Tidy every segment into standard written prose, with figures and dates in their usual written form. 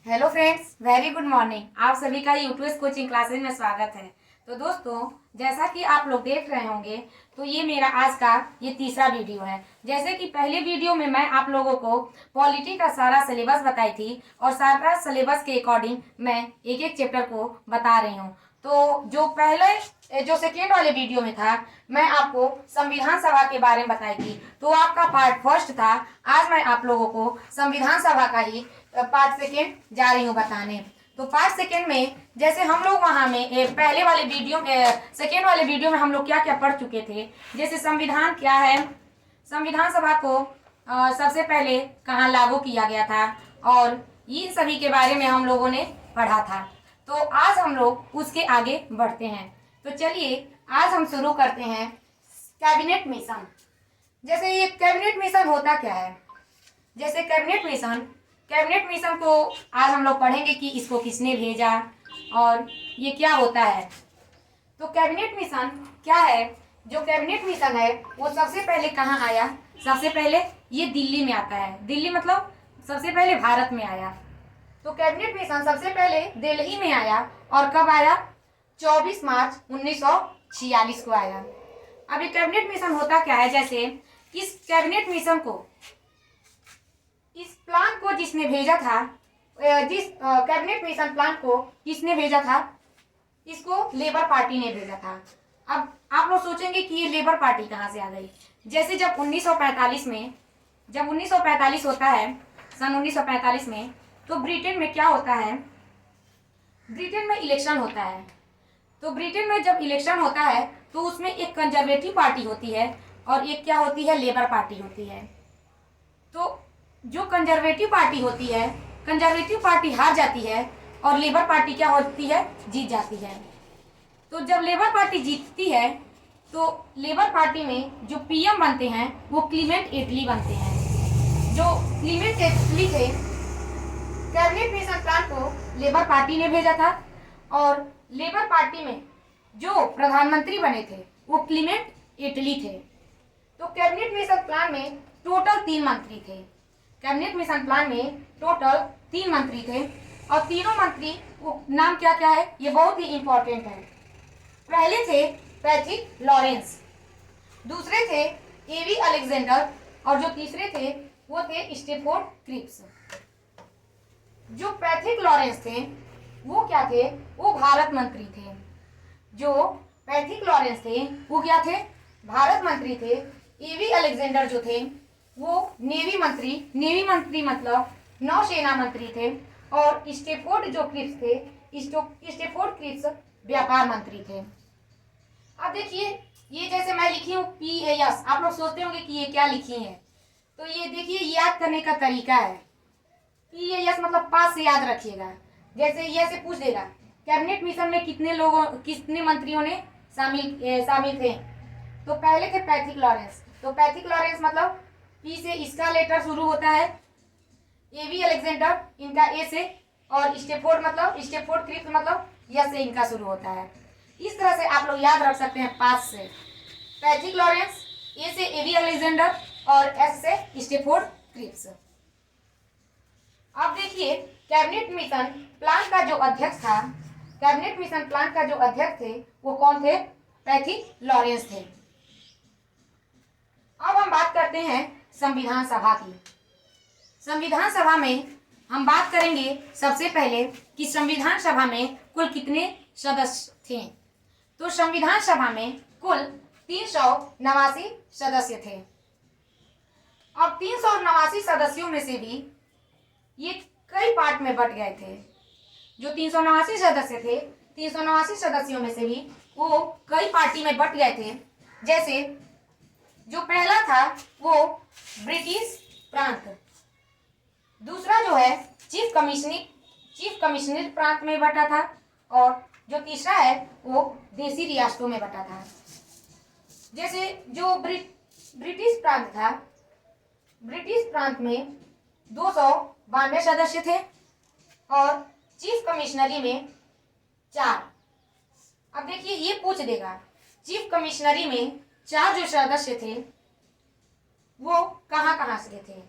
Hello friends, very good morning. आप सभी का यूट्यूब कोचिंग क्लासेज में स्वागत है। तो दोस्तों, जैसा कि आप लोग देख रहे होंगे, तो ये मेरा आज का ये तीसरा वीडियो है। जैसे कि पहले वीडियो में मैं आप लोगों को पॉलिटी का सारा सिलेबस बताई थी और सारा सिलेबस के अकॉर्डिंग मैं एक एक चैप्टर को बता रही हूँ। तो जो सेकेंड वाले वीडियो में था, मैं आपको संविधान सभा के बारे में बताई थी। तो आपका पार्ट फर्स्ट था। आज मैं आप लोगों को संविधान सभा का ही पार्ट सेकेंड जा रही हूँ बताने। तो पार्ट सेकेंड में जैसे हम लोग वहाँ में पहले वाले वीडियो सेकेंड वाले वीडियो में हम लोग क्या क्या पढ़ चुके थे। जैसे संविधान क्या है, संविधान सभा को सबसे पहले कहाँ लागू किया गया था, और इन सभी के बारे में हम लोगों ने पढ़ा था। तो आज हम लोग उसके आगे बढ़ते हैं। तो चलिए आज हम शुरू करते हैं कैबिनेट मिशन। जैसे ये कैबिनेट मिशन होता क्या है। जैसे कैबिनेट मिशन को आज हम लोग पढ़ेंगे कि इसको किसने भेजा और ये क्या होता है। तो कैबिनेट मिशन क्या है। जो कैबिनेट मिशन है वो सबसे पहले कहाँ आया। सबसे पहले ये दिल्ली में आता है। दिल्ली मतलब सबसे पहले भारत में आया। तो कैबिनेट मिशन सबसे पहले दिल्ली में आया और कब आया, 24 मार्च 1946 को आया। अब ये कैबिनेट मिशन होता क्या है। जैसे इस कैबिनेट मिशन को, इस प्लान को जिसने भेजा था, जिस कैबिनेट मिशन प्लान को किसने भेजा था, इसको लेबर पार्टी ने भेजा था। अब आप लोग सोचेंगे कि ये लेबर पार्टी कहाँ से आ गई। जैसे जब 1945 में, जब 1945 होता है, सन 1945 में, तो ब्रिटेन में क्या होता है, ब्रिटेन में इलेक्शन होता है। तो ब्रिटेन में जब इलेक्शन होता है तो उसमें एक कंजर्वेटिव पार्टी होती है और एक क्या होती है, लेबर पार्टी होती है। तो जो कंजर्वेटिव पार्टी होती है, कंजर्वेटिव पार्टी हार जाती है और लेबर पार्टी क्या होती है, जीत जाती है। तो जब लेबर पार्टी जीतती है तो लेबर पार्टी में जो पीएम बनते हैं वो क्लीमेंट एटली बनते हैं। जो क्लीमेंट एटली थे, कैबिनेट मिशन प्लान को लेबर पार्टी ने भेजा था और लेबर पार्टी में जो प्रधानमंत्री बने थे वो क्लीमेंट एटली थे। तो कैबिनेट मिशन प्लान में टोटल 3 मंत्री थे। कैबिनेट मिशन प्लान में टोटल 3 मंत्री थे और तीनों मंत्री वो नाम क्या क्या है, ये बहुत ही इंपॉर्टेंट है। पहले थे पैट्रिक लॉरेंस, दूसरे थे एवी अलेक्जेंडर और जो तीसरे थे वो थे स्टेफोर्ड क्रिप्स। जो पैट्रिक लॉरेंस थे वो क्या थे, वो भारत मंत्री थे। जो पैट्रिक लॉरेंस थे वो क्या थे, भारत मंत्री थे। एवी अलेक्जेंडर जो थे वो नेवी मंत्री मतलब नौसेना मंत्री थे। और स्टेफोर्ड जो क्रिप्स थे, स्टेफोर्ड क्रिप्स व्यापार मंत्री थे। अब देखिए, ये जैसे मैं लिखी हूँ PAS, आप लोग सोचते होंगे कि ये क्या लिखी है। तो ये देखिए याद करने का तरीका है। PAS मतलब पास से याद रखिएगा। जैसे ये से पूछ देगा कैबिनेट मिशन में कितने मंत्रियों ने शामिल थे। तो पहले थे पैट्रिक लॉरेंस। तो पैट्रिक लॉरेंस मतलब पी से इसका लेटर शुरू होता है, एवी अलेक्जेंडर इनका ए से, और स्टेफोर्ड क्रिप्स मतलब यस से इनका शुरू होता है। इस तरह से आप लोग याद रख सकते हैं पास से। पैट्रिक लॉरेंस, ए से एवी अलेक्जेंडर और एस से स्टेफोर्ड क्रिप्स। अब देखिए कैबिनेट मिशन प्लान का जो अध्यक्ष था, कैबिनेट मिशन प्लान का जो अध्यक्ष थे वो कौन थे, पैट्रिक लॉरेंस थे। अब हम बात करते हैं संविधान सभा की। संविधान सभा में हम बात करेंगे सबसे पहले कि संविधान सभा में कुल कितने सदस्य थे। तो संविधान सभा में कुल 389 सदस्य थे। अब 389 सदस्यों में से भी ये कई पार्ट में बट गए थे। जो 389 सदस्य थे, 389 सदस्यों में से भी वो कई पार्टी में बट गए थे। जैसे जो पहला था वो ब्रिटिश प्रांत, दूसरा जो है चीफ कमिश्नर प्रांत में बटा था, और जो तीसरा है वो देशी रियासतों में बटा था। जैसे जो ब्रिटिश प्रांत था, ब्रिटिश प्रांत में 292 सदस्य थे और चीफ कमिश्नरी में 4। अब देखिए ये पूछ देगा चीफ कमिश्नरी में 4 जो सदस्य थे वो कहाँ कहाँ से थे।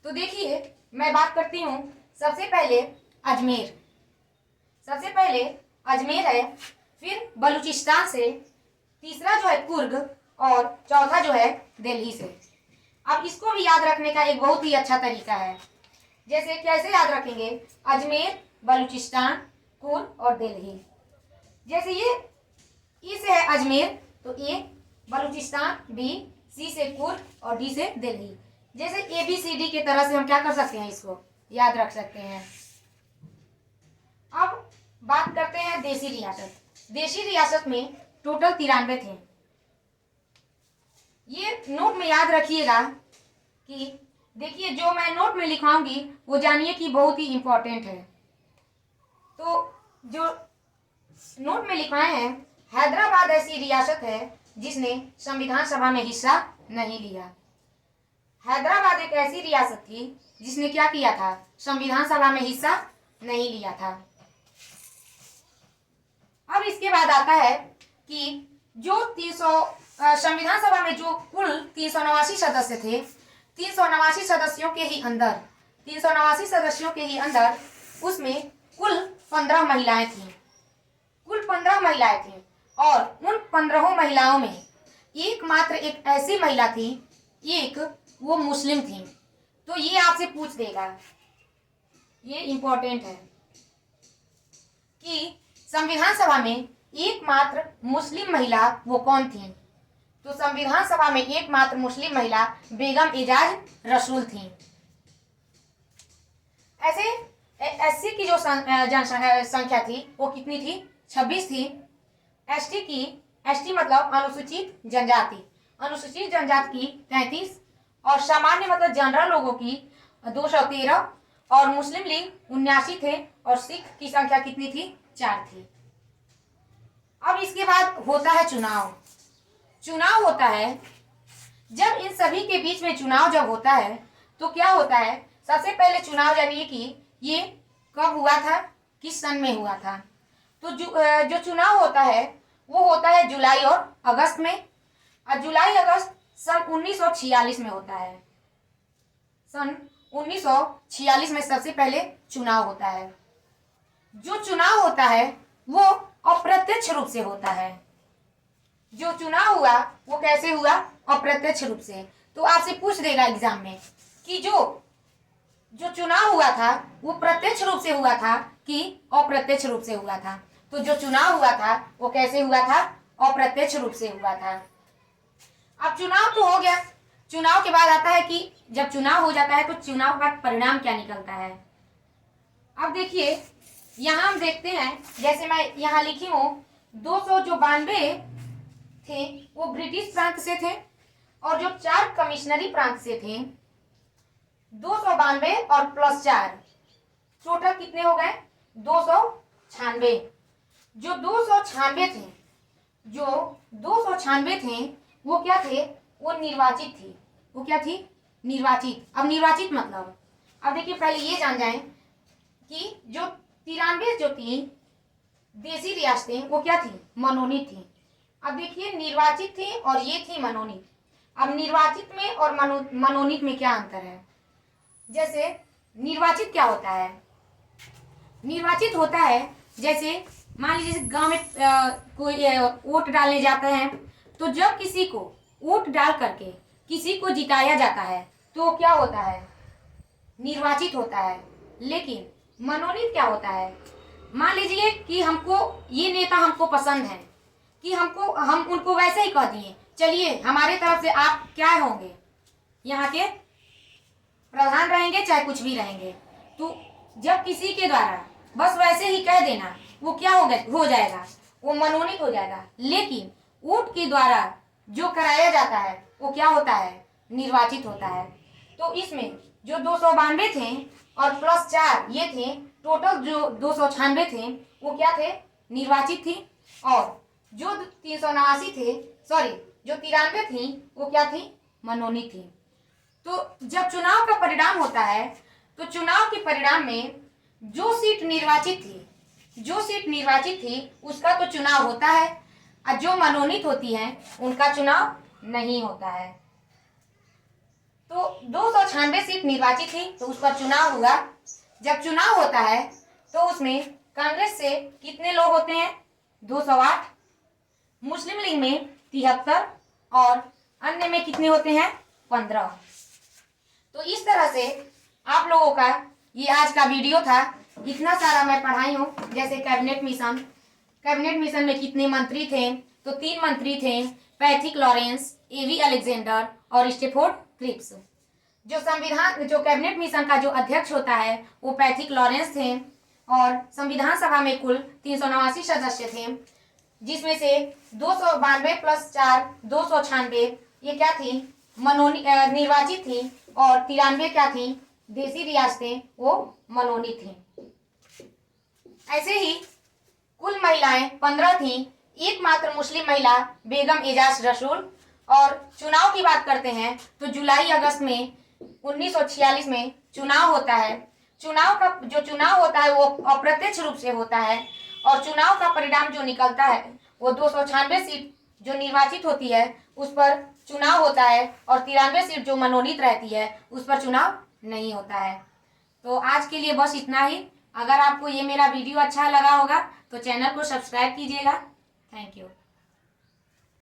तो देखिए मैं बात करती हूँ सबसे पहले अजमेर, सबसे पहले अजमेर है, फिर बलूचिस्तान से, तीसरा जो है कुर्ग और चौथा जो है दिल्ली से। अब इसको भी याद रखने का एक बहुत ही अच्छा तरीका है। जैसे कैसे याद रखेंगे, अजमेर, बलूचिस्तान, कुर्ग और दिल्ली। जैसे ये ई से है अजमेर तो ए बलूचिस्तान, बी सी से कुर्ग और डी से दिल्ली। जैसे ABCD के तरह से हम क्या कर सकते हैं, इसको याद रख सकते हैं। अब बात करते हैं देशी रियासत। देशी रियासत में टोटल 93 थे। ये नोट में याद रखिएगा कि देखिए जो मैं नोट में लिखाऊंगी वो जानिए कि बहुत ही इंपॉर्टेंट है। तो जो नोट में लिखाए हैं, हैदराबाद ऐसी रियासत है जिसने संविधान सभा में हिस्सा नहीं लिया। हैदराबाद एक ऐसी रियासत थी जिसने क्या किया था, संविधान सभा में हिस्सा नहीं लिया था। अब इसके बाद आता है कि जो 300 संविधान सभा में जो कुल 389 सदस्य थे, 389 सदस्यों के ही अंदर 389 सदस्यों के ही अंदर उसमें कुल 15 महिलाएं थीं। कुल 15 महिलाएं थीं और उन 15 महिलाओं में एकमात्र एक ऐसी महिला थी, एक वो मुस्लिम थी। तो ये आपसे पूछ देगा, ये इंपॉर्टेंट है कि संविधान सभा में एकमात्र मुस्लिम महिला वो कौन थी। तो संविधान सभा में एकमात्र मुस्लिम महिला बेगम एजाज रसूल थी। ऐसे एससी की जो जनसंख्या थी वो कितनी थी, 26 थी। एसटी मतलब अनुसूचित जनजाति, अनुसूचित जनजाति की 33 और सामान्य मतलब जनरल लोगों की 213 और मुस्लिम लीग 79 थे और सिख की संख्या कितनी थी, 4 थी। अब इसके बाद होता है चुनाव। चुनाव होता है जब इन सभी के बीच में चुनाव जब होता है तो क्या होता है, सबसे पहले चुनाव जानिए कि ये कब हुआ था, किस सन में हुआ था। तो जो चुनाव होता है वो होता है जुलाई और अगस्त में। और जुलाई अगस्त सन 1946 में होता है। सन 1946 में सबसे पहले चुनाव होता है। जो चुनाव होता है वो अप्रत्यक्ष रूप से होता है। जो चुनाव हुआ वो कैसे हुआ, अप्रत्यक्ष रूप से। तो आपसे पूछ देगा एग्जाम में कि जो चुनाव हुआ था वो प्रत्यक्ष रूप से हुआ था कि अप्रत्यक्ष रूप से हुआ था। तो जो चुनाव हुआ था वो कैसे हुआ था, अप्रत्यक्ष रूप से हुआ था। अब चुनाव तो हो गया, चुनाव के बाद आता है कि जब चुनाव हो जाता है तो चुनाव का परिणाम क्या निकलता है। अब देखिए यहाँ हम देखते हैं, जैसे मैं यहाँ लिखी हूँ 292 थे वो ब्रिटिश प्रांत से थे और जो 4 कमिश्नरी प्रांत से थे 292 और प्लस 4 टोटल कितने हो गए, 296। जो 296 थे वो क्या थे, वो निर्वाचित थी। वो क्या थी, निर्वाचित। अब निर्वाचित मतलब, अब देखिए पहले ये जान जाएं कि जो 93 जो थी देशी रियासतें वो क्या थी, मनोनीत थी। अब देखिए निर्वाचित थी और ये थी मनोनीत। अब निर्वाचित में और मनोनीत में क्या अंतर है। जैसे निर्वाचित क्या होता है, निर्वाचित होता है जैसे मान लीजिए गांव में कोई वोट डालने जाते हैं तो जब किसी को वोट डाल करके किसी को जिताया जाता है तो क्या होता है, निर्वाचित होता है। लेकिन मनोनीत क्या होता है, मान लीजिए कि हमको ये नेता हमको पसंद है कि हम उनको वैसे ही कह दिए चलिए हमारे तरफ से आप क्या होंगे, यहाँ के प्रधान रहेंगे चाहे कुछ भी रहेंगे। तो जब किसी के द्वारा बस वैसे ही कह देना वो क्या हो जाएगा, वो मनोनीत हो जाएगा। लेकिन वोट के द्वारा जो कराया जाता है वो क्या होता है, निर्वाचित होता है। तो इसमें जो 292 थे और प्लस 4 ये थे, टोटल जो 296 थे वो क्या थे, निर्वाचित थी। और जो 389 थे, सॉरी जो 93 थी वो क्या थी, मनोनीत थी। तो जब चुनाव का परिणाम होता है तो चुनाव के परिणाम में जो सीट निर्वाचित थी उसका तो चुनाव होता है और जो मनोनीत होती है उनका चुनाव नहीं होता है। तो 296 सीट निर्वाचित थी तो उसका चुनाव हुआ, जब चुनाव होता है तो उसमें कांग्रेस से कितने लोग होते हैं? 208, मुस्लिम लीग में 73 और अन्य में कितने होते हैं? 15। तो इस तरह से आप लोगों का ये आज का वीडियो था। इतना सारा मैं पढ़ाई हूँ। जैसे कैबिनेट मिशन में कितने मंत्री थे? तो 3 मंत्री थे, पैथिक लॉरेंस, एवी अलेक्जेंडर और स्टेफोर्ड क्रिप्स। जो कैबिनेट मिशन का जो अध्यक्ष होता है वो पैथिक लॉरेंस थे और संविधान सभा में कुल 389 सदस्य थे, जिसमें से 292 + 4 296 ये क्या थी? निर्वाचित थी और 93 क्या थी? देसी रियासतें वो मनोनीत थी। ऐसे ही कुल महिलाएं 15 थी, एकमात्र मुस्लिम महिला बेगम एजाज रसूल। और चुनाव की बात करते हैं तो जुलाई अगस्त में 1946 में चुनाव होता है। जो चुनाव होता है वो अप्रत्यक्ष रूप से होता है और चुनाव का परिणाम जो निकलता है वो 296 सीट जो निर्वाचित होती है उस पर चुनाव होता है और 93 सीट जो मनोनीत रहती है उस पर चुनाव नहीं होता है। तो आज के लिए बस इतना ही। अगर आपको ये मेरा वीडियो अच्छा लगा होगा तो चैनल को सब्सक्राइब कीजिएगा। Thank you.